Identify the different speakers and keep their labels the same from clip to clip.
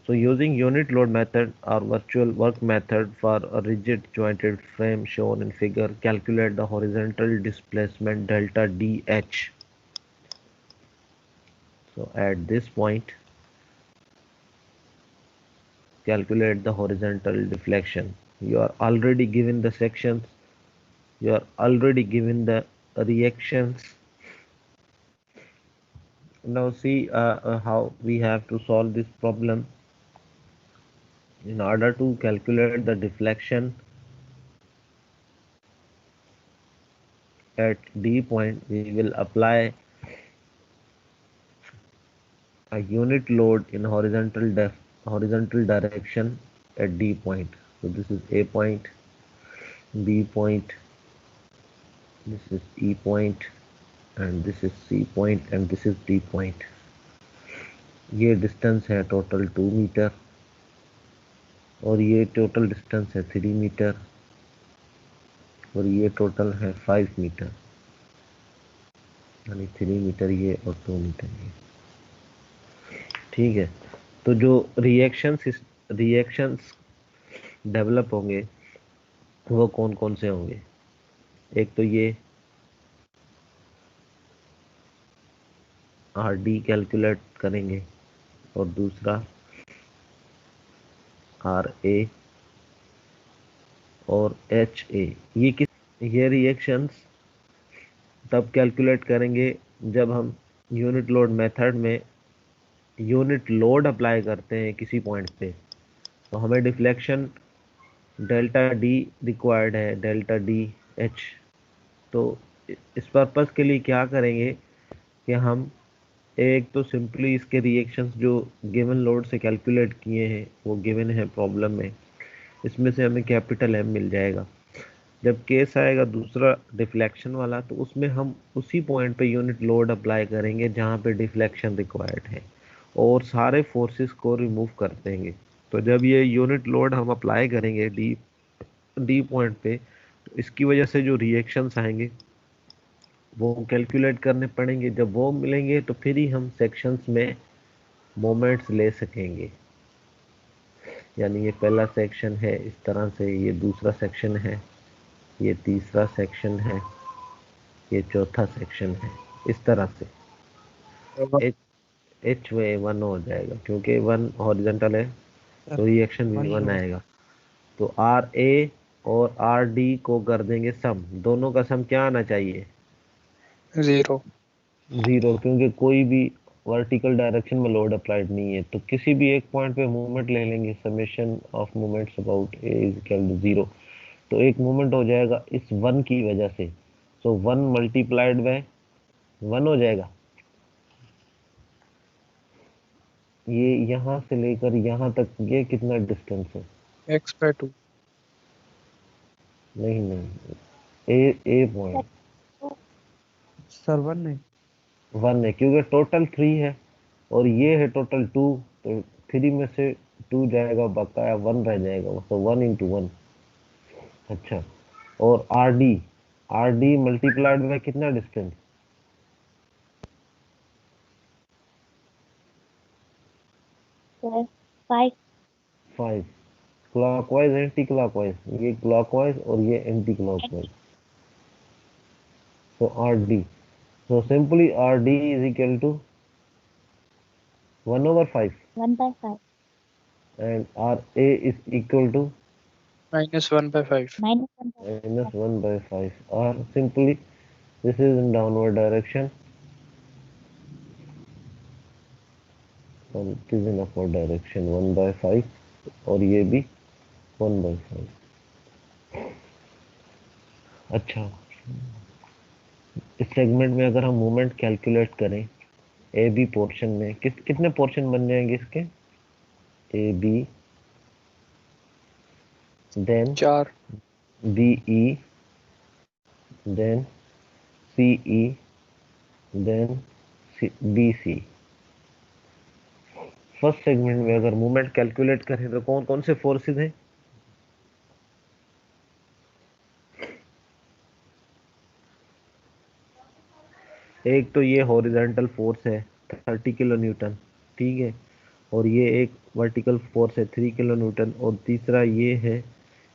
Speaker 1: So using unit load method or virtual work method for a rigid jointed frame shown in figure, calculate the horizontal displacement delta dh. So at this point, calculate the horizontal deflection. You are already given the sections, you are already given the reactions. Now see how we have to solve this problem. In order to calculate the deflection at D point, we will apply a unit load in horizontal direction at D point. So this is A point, B point, this is E point, and this is C point, and this is D point. ये distance है total 2 metre और ये total distance है 3 metre और ये total है 5 metre, यानी 3 metre ये और 2 मीटर ये। ठीक है, तो जो रिएक्शंस डेवलप होंगे वो कौन कौन से होंगे? एक तो ये आर डी कैलकुलेट करेंगे और दूसरा आर ए और एच ए। ये रिएक्शंस तब कैलकुलेट करेंगे जब हम यूनिट लोड मेथड में यूनिट लोड अप्लाई करते हैं किसी पॉइंट पे, तो हमें डिफ्लेक्शन डेल्टा डी रिक्वायर्ड है, डेल्टा डी एच। तो इस पर्पस के लिए क्या करेंगे कि हम एक तो सिंपली इसके रिएक्शंस जो गिवन लोड से कैलकुलेट किए हैं वो गिवन है प्रॉब्लम में, इसमें से हमें कैपिटल एम मिल जाएगा। जब केस आएगा दूसरा डिफ्लेक्शन वाला, तो उसमें हम उसी पॉइंट पे यूनिट लोड अप्लाई करेंगे जहाँ पे डिफ्लेक्शन रिक्वायर्ड है और सारे फोर्सेस को रिमूव कर देंगे। तो जब ये यूनिट लोड हम अप्लाई करेंगे डी डी पॉइंट पे, तो इसकी वजह से जो रिएक्शंस आएंगे वो कैलकुलेट करने पड़ेंगे। जब वो मिलेंगे तो फिर ही हम सेक्शंस में मोमेंट्स ले सकेंगे। यानी ये पहला सेक्शन है इस तरह से, ये दूसरा सेक्शन है, ये तीसरा सेक्शन है, ये चौथा सेक्शन है, इस तरह से। एच एच में वन हो जाएगा क्योंकि वन हॉरिजॉन्टल है तो रिएक्शन भी वन आएगा। तो आर ए और आर डी को कर देंगे सम, दोनों का सम क्या आना चाहिए?
Speaker 2: 0
Speaker 1: क्योंकि कोई भी वर्टिकल डायरेक्शन में लोड अप्लाइड नहीं है, तो किसी भी एक पॉइंट पे मूवमेंट ले लेंगे, summation of movements about A is equal to 0। तो एक मूवमेंट हो जाएगा इस वन की वजह से, so one multiplied by one हो जाएगा। ये यहाँ से लेकर यहाँ तक ये कितना डिस्टेंस है?
Speaker 2: x/2
Speaker 1: नहीं, ए पॉइंट
Speaker 3: सर 1
Speaker 1: है क्योंकि टोटल 3 है और ये है टोटल 2, तो 3 में से 2 जाएगा, बकाया 1 रह जाएगा, तो 1 इंटू 1। अच्छा, और आर डी मल्टीप्लाइड बाय कितना डिस्टेंस? 5। क्लॉकवाइज एंटी क्लॉकवाइज, ये क्लॉकवाइज और ये anti clockwise. so RD, so simply RD is equal to 1/5
Speaker 4: 1/5
Speaker 1: and RA is equal to
Speaker 2: -1/5
Speaker 1: -1/5, or simply this is in downward direction and it is in upward direction 1/5 और ये भी 1/5। अच्छा, इस segment में अगर हम मूवमेंट कैलकुलेट करें A B portion में, कितने पोर्शन बन जाएंगे इसके? A B, then
Speaker 2: 4
Speaker 1: B E, then C E, then B C. First segment में अगर मूवमेंट कैलकुलेट करें तो कौन कौन से फोर्सेस हैं? एक तो ये हॉरिजॉन्टल फोर्स है 30 किलो न्यूटन, ठीक है, और ये एक वर्टिकल फोर्स है 3 किलो न्यूटन, और तीसरा ये है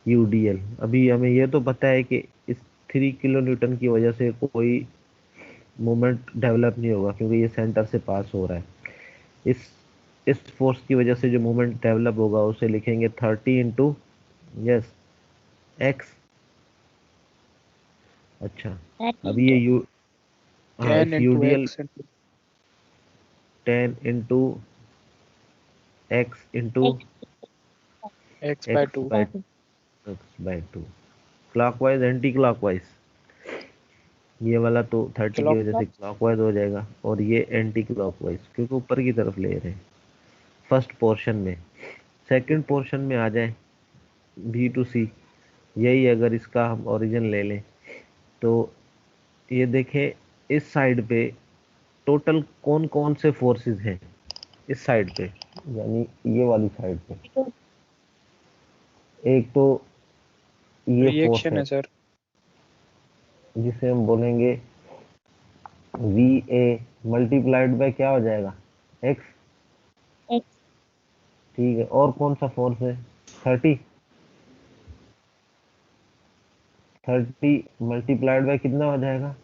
Speaker 1: यूडीएल। अभी हमें ये तो पता है कि इस 3 किलो न्यूटन की वजह से कोई मोमेंट डेवलप नहीं होगा, क्योंकि ये सेंटर से पास हो रहा है। इस इस फोर्स की वजह से जो मोमेंट डेवलप होगा उसे लिखेंगे 30 इंटू, यस, एक्स। अच्छा, अब ये यू, हाँ,
Speaker 2: 10
Speaker 1: इस
Speaker 2: into
Speaker 1: UDL
Speaker 2: x into
Speaker 1: 10 into x into
Speaker 2: x by
Speaker 1: x
Speaker 2: 2.
Speaker 1: By x by two, clockwise anti clockwise. ये वाला तो 30 की वजह से
Speaker 2: Clockwise.
Speaker 1: क्लॉकवाइज हो जाएगा, और ये एंटी क्लॉकवाइज, क्योंकि ऊपर की तरफ ले रहे हैं फर्स्ट पोर्शन में। सेकंड पोर्शन में आ जाए, बी टू सी, यही अगर इसका हम ओरिजिन ले लें तो ये देखें, इस साइड पे टोटल कौन कौन से फोर्सेस हैं इस साइड पे, यानी ये वाली साइड पे। एक तो ये फोर्स
Speaker 2: Reaction
Speaker 1: है
Speaker 2: है सर.
Speaker 1: जिसे हम बोलेंगे वी ए मल्टीप्लाइड बाय क्या हो जाएगा, एक्स। ठीक है, और कौन सा फोर्स है, 30। 30 मल्टीप्लाइड बाय कितना हो जाएगा,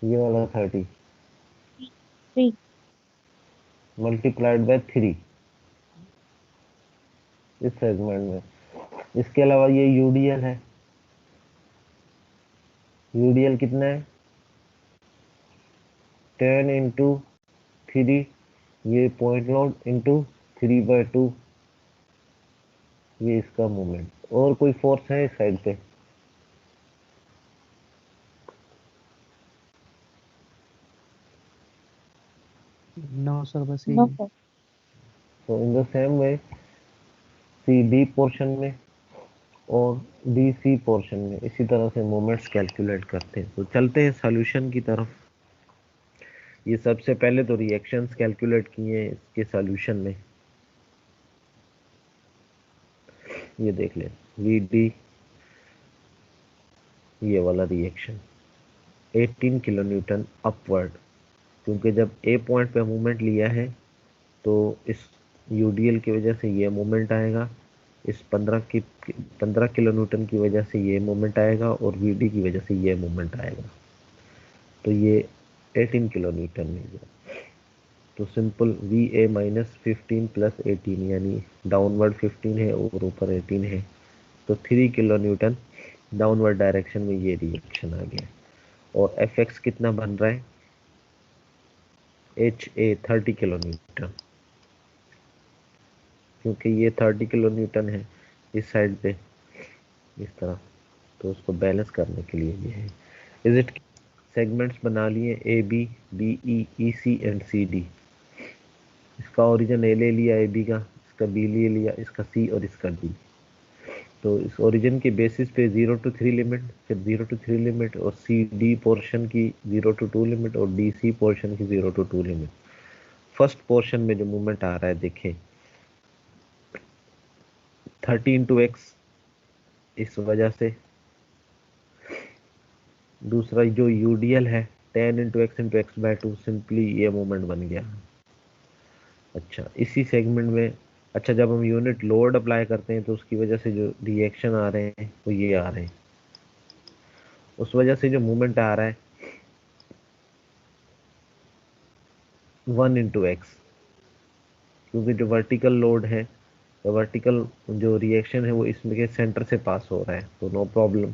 Speaker 1: ये वाला 30 मल्टीप्लाइड बाय 3 इस सेगमेंट में। इसके अलावा ये यूडीएल है, यूडीएल कितना है, 10 इंटू 3, ये पॉइंट लोड इंटू 3/2, ये इसका मूवमेंट। और कोई फोर्स है इस साइड पे,
Speaker 3: नो सर, बस यही है।
Speaker 1: तो in the same way C D portion में और डी सी पोर्शन में इसी तरह से मोमेंट्स कैलकुलेट करते हैं। तो चलते हैं सॉल्यूशन की तरफ। ये सबसे पहले तो रिएक्शंस कैलकुलेट किए हैं इसके सॉल्यूशन में। ये देख लें, वी डी, ये वाला रिएक्शन 18 किलो न्यूटन अपवर्ड, क्योंकि जब ए पॉइंट पे मूवमेंट लिया है तो इस यूडीएल की वजह से ये मोमेंट आएगा, इस 15 किलो न्यूटन की वजह से ये मोमेंट आएगा, और वीडी की वजह से ये मोमेंट आएगा। तो ये 18 किलो न्यूटन में गया। तो simple V A minus 15 plus 18, यानी डाउनवर्ड 15 है और ऊपर 18 है, तो 3 किलो न्यूटन डाउनवर्ड डायरेक्शन में ये रिएक्शन आ गया। और एफ एक्स कितना बन रहा है, एच ए 30 किलो न्यूटन, क्योंकि ये 30 किलो न्यूटन है इस साइड पे इस तरह, तो उसको बैलेंस करने के लिए ये है। इज इट, सेगमेंट्स बना लिए A B, B E, E C and C D. इसका ओरिजिन ए ले लिया ए बी का, इसका बी ले लिया, इसका सी और इसका डी। तो इस ओरिजिन के बेसिस पे 0 to 3 लिमिट, फिर 0 to 3 लिमिट, और सी डी पोर्शन की 0 to 2 लिमिट, और डी सी पोर्शन की 0 to 2 लिमिट। फर्स्ट पोर्शन में जो मूवमेंट आ रहा है देखें, 30 इंटू एक्स, इस वजह से। दूसरा जो यूडीएल है 10 इंटू एक्स बाय 2, सिंपली ये मोमेंट बन गया। अच्छा, इसी सेगमेंट में, अच्छा, जब हम यूनिट लोड अप्लाई करते हैं तो उसकी वजह से जो रिएक्शन आ रहे हैं वो ये आ रहे हैं, उस वजह से जो मूवमेंट आ रहा है 1 इंटू एक्स, क्योंकि जो वर्टिकल लोड है, वर्टिकल जो रिएक्शन है वो इसमें के सेंटर से पास हो रहा है, तो नो प्रॉब्लम।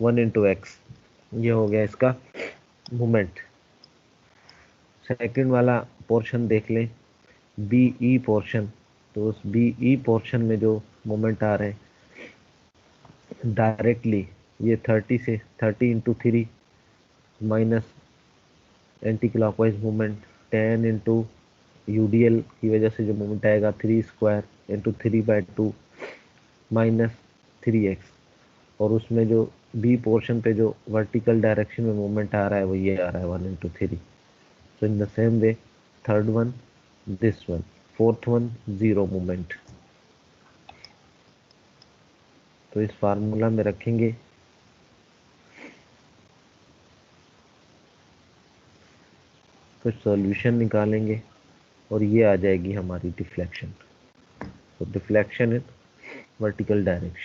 Speaker 1: 1 इंटू एक्स, ये हो गया इसका मूवमेंट। सेकंड वाला पोर्शन देख लें, बी ई पोर्शन। तो उस बी ई पोर्शन में जो मोमेंट आ रहे हैं डायरेक्टली, ये 30 से 30 into 3 minus anti clockwise movement 10 into UDL की वजह से जो मोमेंट आएगा 3² इंटू 3/2 माइनस 3x। और उसमें जो बी पोर्शन पे जो वर्टिकल डायरेक्शन में मूवमेंट आ रहा है वो ये आ रहा है 1 into 3। So in the same way, third one, this one, fourth one, zero movement। तो इस फार्मूला में रखेंगे, कुछ सॉल्यूशन निकालेंगे, और ये आ जाएगी हमारी डिफ्लेक्शन। तो डिफ्लेक्शन इन वर्टिकल डायरेक्शन।